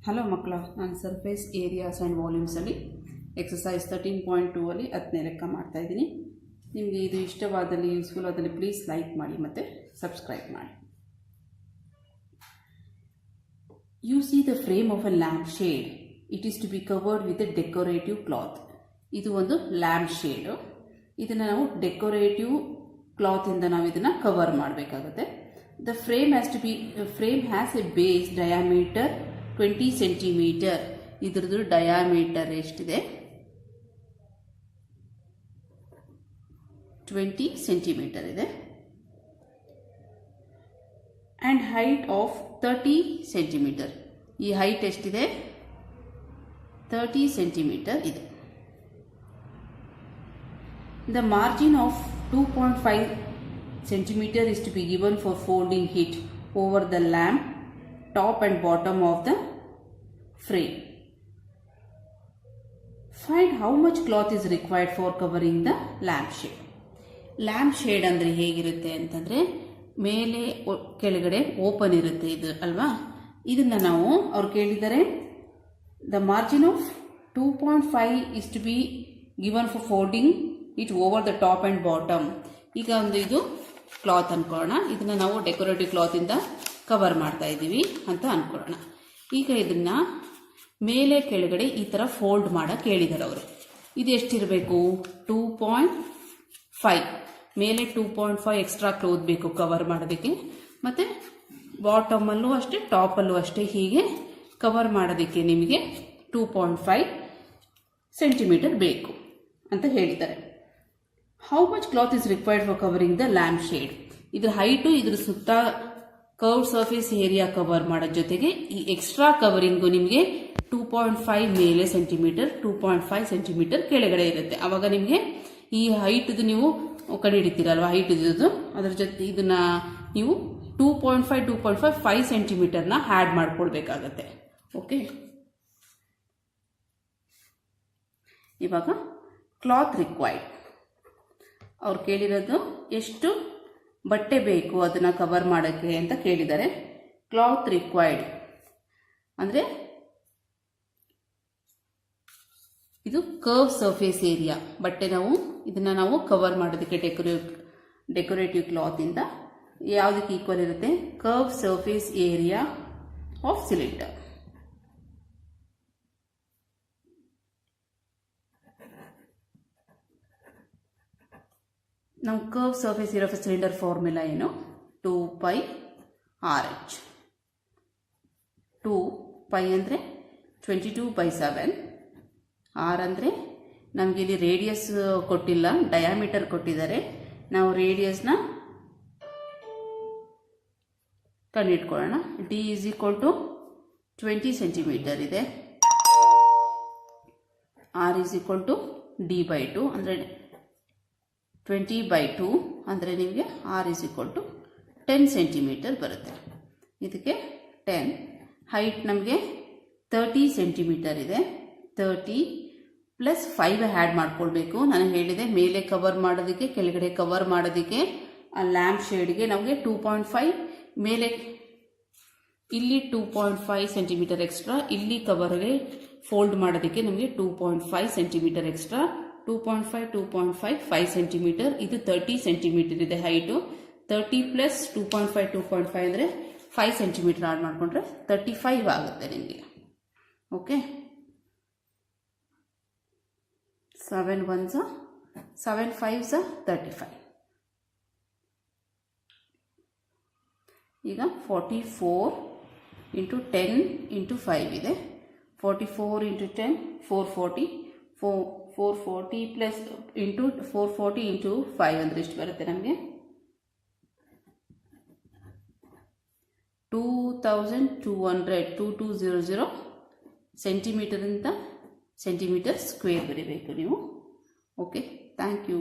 Hello ಮಕ್ಕಳ, ನಾನು surface areas and ವಾಲ್ಯೂಮ್ಸಲ್ಲಿ exercise 13.2 ಅಲ್ಲಿ 10ನೇ ಲೆಕ್ಕ ಮಾಡ್ತಾಯಿದ್ದೀನಿ. ನಿಮಗೆ ಇದು ಇಷ್ಟವಾದಲ್ಲಿ, ಯೂಸ್ಫುಲ್ ಆದಲ್ಲಿ ಪ್ಲೀಸ್ ಲೈಕ್ ಮಾಡಿ ಮತ್ತು ಸಬ್ಸ್ಕ್ರೈಬ್ ಮಾಡಿ. You see the frame of a lampshade. It is to be covered with a decorative cloth. ಇದು ಒಂದು ಲ್ಯಾಂಪ್ ಶೇಡು. ಇದನ್ನು ನಾವು ಡೆಕೋರೇಟಿವ್ ಕ್ಲಾತಿಂದ ನಾವು ಇದನ್ನು ಕವರ್ ಮಾಡಬೇಕಾಗುತ್ತೆ. The frame has A base diameter 20 centimetre. ಇದ್ರದ್ದು ಡಯಾಮೀಟರ್ ಎಷ್ಟಿದೆ? 20 ಸೆಂಟಿಮೀಟರ್ ಇದೆ. And height of 30 centimetre. ಈ ಹೈಟ್ ಎಷ್ಟಿದೆ? 30 ಸೆಂಟಿಮೀಟರ್ ಇದೆ. The margin of 2.5 centimeter is to be given for folding it over the lamp top and bottom of the frame. Find how much cloth is required for covering the lamp shade. Lamp shade ಅಂದರೆ ಹೇಗಿರುತ್ತೆ ಅಂತಂದರೆ, ಮೇಲೆ ಕೆಳಗಡೆ open ಇರುತ್ತೆ ಇದು ಅಲ್ವಾ. ಇದನ್ನು ನಾವು ಅವ್ರು ಕೇಳಿದ್ದಾರೆ, the margin of 2.5 is to be given for folding it over the top and bottom. ಈಗ ಒಂದು ಇದು ಕ್ಲಾತ್ ಅನ್ಕೊಳ್ಳೋಣ. ಇದನ್ನು ನಾವು ಡೆಕೋರೇಟಿವ್ ಕ್ಲಾತಿಂದ ಕವರ್ ಮಾಡ್ತಾ ಇದ್ದೀವಿ ಅಂತ ಅನ್ಕೊಳ್ಳೋಣ. ಈಗ ಇದನ್ನು ಮೇಲೆ ಕೆಳಗಡೆ ಈ ಥರ ಫೋಲ್ಡ್ ಮಾಡೋಕ್ಕೆ ಹೇಳಿದ್ದಾರೆ ಅವರು. ಇದು ಎಷ್ಟಿರಬೇಕು? 2.5. ಮೇಲೆ 2.5 ಎಕ್ಸ್ಟ್ರಾ ಕ್ಲೋತ್ ಬೇಕು ಕವರ್ ಮಾಡೋದಕ್ಕೆ. ಮತ್ತು ಬಾಟಮಲ್ಲೂ ಅಷ್ಟೇ, ಟಾಪಲ್ಲೂ ಅಷ್ಟೇ. ಹೀಗೆ ಕವರ್ ಮಾಡೋದಕ್ಕೆ ನಿಮಗೆ 2.5 ಸೆಂಟಿಮೀಟರ್ ಬೇಕು ಅಂತ ಹೇಳಿದ್ದಾರೆ. How much cloth is required for covering the lamp shade. ಇದ್ರ ಹೈಟು, ಇದ್ರ ಸುತ್ತ ಕರ್ವ್ ಸರ್ಫೇಸ್ ಏರಿಯಾ ಕವರ್ ಮಾಡೋದ್ರ ಜೊತೆಗೆ ಈ ಎಕ್ಸ್ಟ್ರಾ ಕವರಿಂಗು ನಿಮಗೆ 2.5 ಮೇಲೆ ಸೆಂಟಿಮೀಟರ್, 2.5 ಸೆಂಟಿಮೀಟರ್ ಕೆಳಗಡೆ ಇರುತ್ತೆ. ಆವಾಗ ನಿಮಗೆ ಈ ಹೈಟ್ದು ನೀವು ಕಂಡುಹಿಡಿತೀರಲ್ವ, ಹೈಟ್ ಇದ್ದು ಅದ್ರ ಜೊತೆ ಇದನ್ನ ನೀವು 2.5 5 ಸೆಂಟಿಮೀಟರ್ನ ಆ್ಯಡ್ ಮಾಡ್ಕೊಳ್ಬೇಕಾಗತ್ತೆ. ಓಕೆ, ಇವಾಗ ಕ್ಲಾತ್ ರಿಕ್ವೈರ್ಡ್ ಅವ್ರು ಕೇಳಿರೋದು ಎಷ್ಟು ಬಟ್ಟೆ ಬೇಕು ಅದನ್ನು ಕವರ್ ಮಾಡೋಕ್ಕೆ ಅಂತ ಕೇಳಿದ್ದಾರೆ. ಕ್ಲಾತ್ ರಿಕ್ವೈರ್ಡ್ ಅಂದರೆ ಇದು ಕರ್ವ್ ಸರ್ಫೇಸ್ ಏರಿಯಾ. ಬಟ್ಟೆ ಇದನ್ನು ನಾವು ಕವರ್ ಮಾಡೋದಕ್ಕೆ ಡೆಕೋರೇಟಿವ್ ಕ್ಲಾತಿಂದ ಯಾವುದಕ್ಕೆ ಈಕ್ವಲ್ ಇರುತ್ತೆ? Curve surface area of cylinder. ನಾವು curve surface area of cylinder formula ಏನು? 2πRH. 2π ಅಂದರೆ 22/7. R ಅಂದರೆ ನಮಗೆ ಇಲ್ಲಿ ರೇಡಿಯಸ್ ಕೊಟ್ಟಿಲ್ಲ, ಡಯಾಮೀಟರ್ ಕೊಟ್ಟಿದ್ದಾರೆ. ನಾವು ರೇಡಿಯಸ್ನ ಕಂಡುಹಿಡ್ಕೊಳ್ಳೋಣ. D is equal to 20 centimetre ಇದೆ. R is equal to D/2 ಅಂದರೆ 20/2 ಅಂದರೆ ನಿಮಗೆ R is equal to 10 centimetre ಬರುತ್ತೆ. ಇದಕ್ಕೆ 10. ಹೈಟ್ ನಮಗೆ 30 ಸೆಂಟಿಮೀಟರ್ ಇದೆ. 30 ಪ್ಲಸ್ 5 ಆ್ಯಡ್ ಮಾಡ್ಕೊಳ್ಬೇಕು. ನಾನು ಹೇಳಿದೆ, ಮೇಲೆ ಕವರ್ ಮಾಡೋದಕ್ಕೆ, ಕೆಳಗಡೆ ಕವರ್ ಮಾಡೋದಕ್ಕೆ, ಆ ಲ್ಯಾಂಪ್ ಶೇಡ್ಗೆ ನಮಗೆ 2.5 ಮೇಲೆ, ಇಲ್ಲಿ 2.5 ಸೆಂಟಿಮೀಟರ್ ಎಕ್ಸ್ಟ್ರಾ, ಇಲ್ಲಿ ಕವರ್ಗೆ ಫೋಲ್ಡ್ ಮಾಡೋದಕ್ಕೆ ನಮಗೆ 2.5 ಸೆಂಟಿಮೀಟರ್ ಎಕ್ಸ್ಟ್ರಾ. 2.5 5 ಸೆಂಟಿಮೀಟರ್. ಇದು 30 ಸೆಂಟಿಮೀಟರ್ ಇದೆ ಹೈಟು. 30 ಪ್ಲಸ್ 2.5 ಅಂದರೆ 5 ಸೆಂಟಿಮೀಟರ್ ಆಡ್ ಮಾಡಿಕೊಂಡ್ರೆ 35 ಆಗುತ್ತೆ ನಿಮಗೆ. Okay, 7 1s 7 5s 35. ಈಗ 44 ಇಂಟು 10 ಇಂಟು 5 ಇದೆ. 44 ಇಂಟು 10 440. 440 ಪ್ಲಸ್ ಇಂಟು 440 ಇಂಟು 5 ಅಂದರೆ ಎಷ್ಟು ಬರುತ್ತೆ ನಮಗೆ? 2200 ಸೆಂಟಿಮೀಟರ್ ಅಂತ ಸೆಂಟಿಮೀಟರ್ ಸ್ಕ್ವೇರ್ ಬರೀಬೇಕು ನೀವು. Okay, thank you.